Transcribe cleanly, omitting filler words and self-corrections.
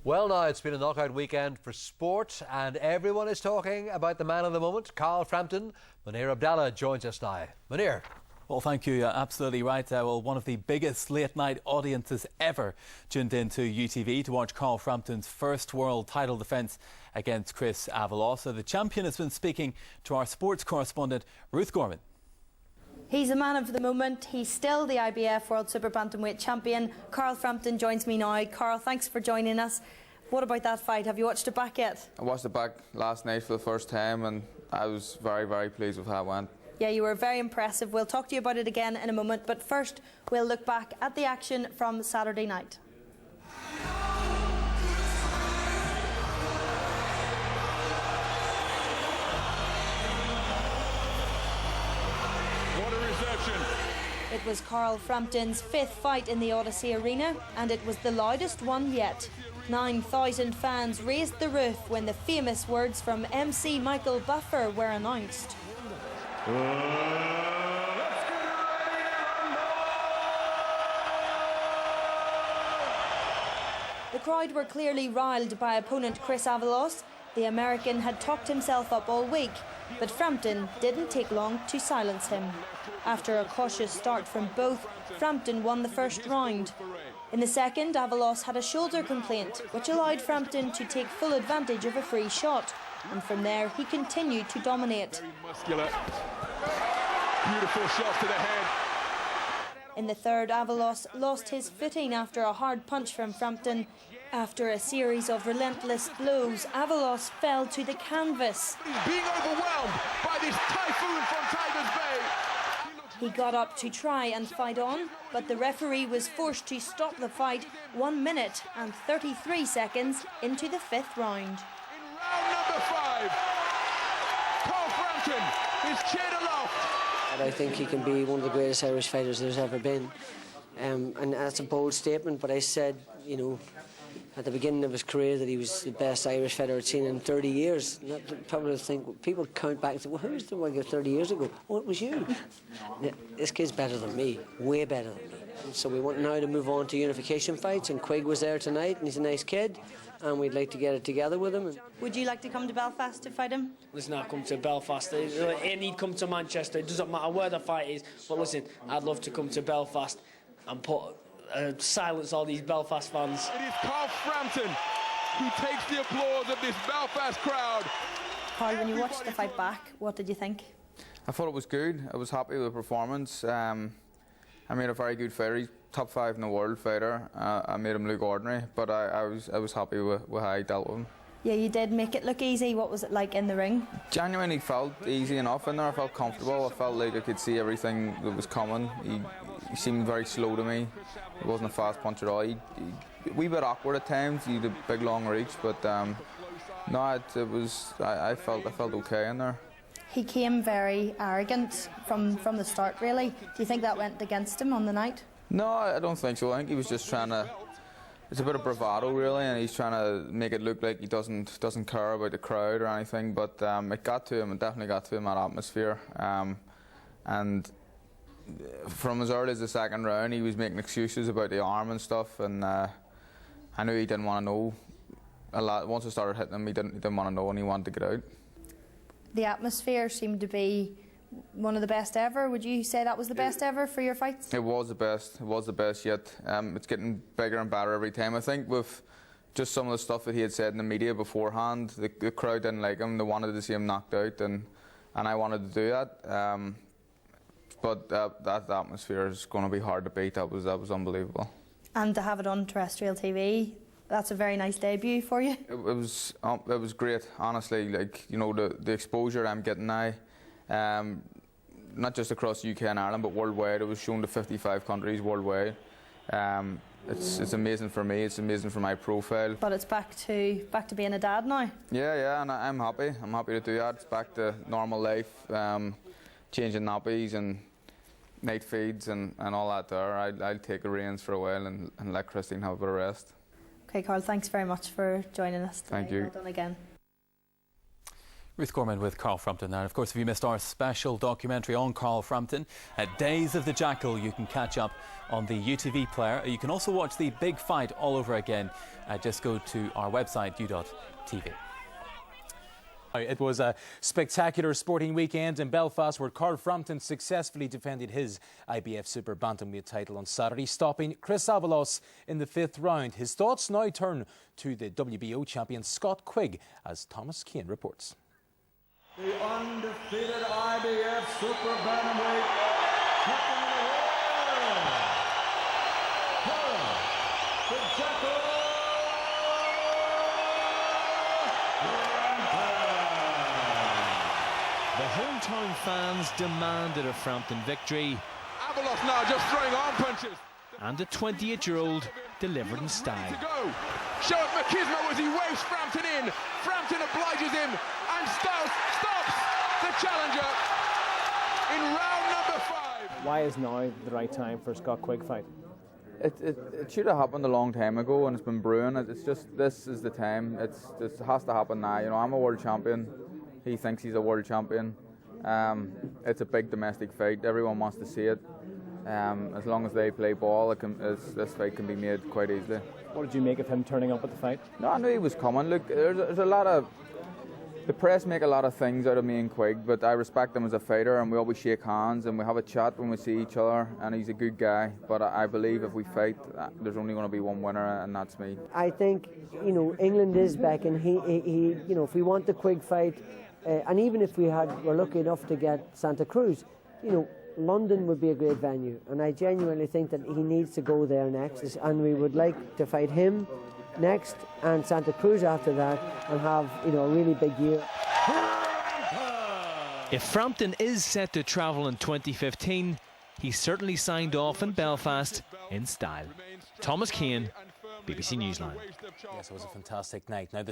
Well, now it's been a knockout weekend for sport, and everyone is talking about the man of the moment, Carl Frampton. Munir Abdallah joins us now. Munir. Well, thank you. Absolutely right. Well, one of the biggest late-night audiences ever tuned into UTV to watch Carl Frampton's first world title defence against Chris Avalos. So the champion has been speaking to our sports correspondent, Ruth Gorman. He's the man of the moment. He's still the IBF World Super Bantamweight champion. Carl Frampton joins me now. Carl, thanks for joining us. What about that fight? Have you watched it back yet? I watched it back last night for the first time, and I was very, very pleased with how it went. Yeah, you were very impressive. We'll talk to you about it again in a moment, but first we'll look back at the action from Saturday night. What a reception. It was Carl Frampton's fifth fight in the Odyssey Arena, and it was the loudest one yet. 9,000 fans raised the roof when the famous words from MC Michael Buffer were announced. The crowd were clearly riled by opponent Chris Avalos. The American had talked himself up all week, but Frampton didn't take long to silence him. After a cautious start from both, Frampton won the first round. In the second, Avalos had a shoulder complaint, which allowed Frampton to take full advantage of a free shot. And from there, he continued to dominate. Very muscular. Beautiful shot to the head. In the third, Avalos lost his footing after a hard punch from Frampton. After a series of relentless blows, Avalos fell to the canvas. He's being overwhelmed by this typhoon from Tigers Bay. He got up to try and fight on, but the referee was forced to stop the fight 1 minute and 33 seconds into the fifth round. In round number 5, Carl Frampton is cheered aloft. I think he can be one of the greatest Irish fighters there's ever been. And that's a bold statement, but I said, you know, at the beginning of his career that he was the best Irish fighter I'd seen in 30 years. And that probably think, people count back and say, well, who was the one 30 years ago? Well, it was you. This kid's better than me, way better than me. And so we want now to move on to unification fights, and Quigg was there tonight, and he's a nice kid, and we'd like to get it together with him. Would you like to come to Belfast to fight him? Listen, I'll come to Belfast. And he'd come to Manchester. It doesn't matter where the fight is. But listen, I'd love to come to Belfast and silence all these Belfast fans. It is Carl Frampton who takes the applause of this Belfast crowd. Carl, when you watched the fight back, what did you think? I thought it was good. I was happy with the performance. I made a very good fighter. He's top 5 in the world fighter. I made him look ordinary, but I was happy with how I dealt with him. Yeah, you did make it look easy. What was it like in the ring? Genuinely felt easy enough in there. I felt comfortable. I felt like I could see everything that was coming. He seemed very slow to me. He wasn't a fast puncher at all. He a wee bit awkward at times. He had a big long reach, but no, it was. I felt okay in there. He came very arrogant from the start, really. Do you think that went against him on the night? No, I don't think so. I think he was just trying to. It's a bit of bravado, really, and he's trying to make it look like he doesn't care about the crowd or anything. But it got to him. It definitely got to him, that atmosphere. And from as early as the second round, he was making excuses about the arm and stuff. And I knew he didn't want to know a lot. Once I started hitting him, he didn't want to know, and he wanted to get out. The atmosphere seemed to be one of the best ever. Would you say that was the best ever for your fights? It was the best. It was the best yet. It's getting bigger and better every time. I think with just some of the stuff that he had said in the media beforehand, the crowd didn't like him. They wanted to see him knocked out, and I wanted to do that. But that atmosphere is going to be hard to beat. That was unbelievable. And to have it on terrestrial TV, that's a very nice debut for you. It was great, honestly. Like, you know, the exposure I'm getting now. Not just across the UK and Ireland, but worldwide. It was shown to 55 countries worldwide. It's amazing for me. It's amazing for my profile. But it's back to being a dad now. Yeah, and I'm happy. I'm happy to do that. It's back to normal life, changing nappies and night feeds and all that there. I'll take the reins for a while and let Christine have a bit of rest. Okay, Carl, thanks very much for joining us today. Thank you. Well done again. Ruth Gorman with Carl Frampton now. And of course, if you missed our special documentary on Carl Frampton, Days of the Jackal, you can catch up on the UTV player. You can also watch the big fight all over again. Just go to our website, u.tv. It was a spectacular sporting weekend in Belfast where Carl Frampton successfully defended his IBF Super Bantamweight title on Saturday, stopping Chris Avalos in the 5th round. His thoughts now turn to the WBO champion Scott Quigg, as Thomas Keane reports. The undefeated IBF Super Bantamweight champion of the world, Carl the Jackal. The hometown fans demanded a Frampton victory. Avalos now just throwing arm punches. And the 28-year-old delivered in style. To go. Show it McGuigan as he waves Frampton in. Frampton obliges him and stops the challenger in round number 5. Why is now the right time for a Scott Quigg fight? It should have happened a long time ago, and it's been brewing. It's just, this is the time. It has to happen now. You know, I'm a world champion. He thinks he's a world champion. It's a big domestic fight. Everyone wants to see it. As long as they play ball, this fight can be made quite easily. What did you make of him turning up at the fight? No, I knew he was coming. Look, there's a lot of... The press make a lot of things out of me and Quigg, but I respect him as a fighter, and we always shake hands and we have a chat when we see each other, and he's a good guy. But I believe if we fight, there's only going to be one winner, and that's me. I think, you know, England is back, and he you know, if we want the Quigg fight, and even if we're lucky enough to get Santa Cruz, you know, London would be a great venue, and I genuinely think that he needs to go there next, and we would like to fight him next and Santa Cruz after that, and have, you know, a really big year. If Frampton is set to travel in 2015, he certainly signed off in Belfast in style. Thomas Keane, BBC Newsline. Yes, it was a fantastic night. Now, the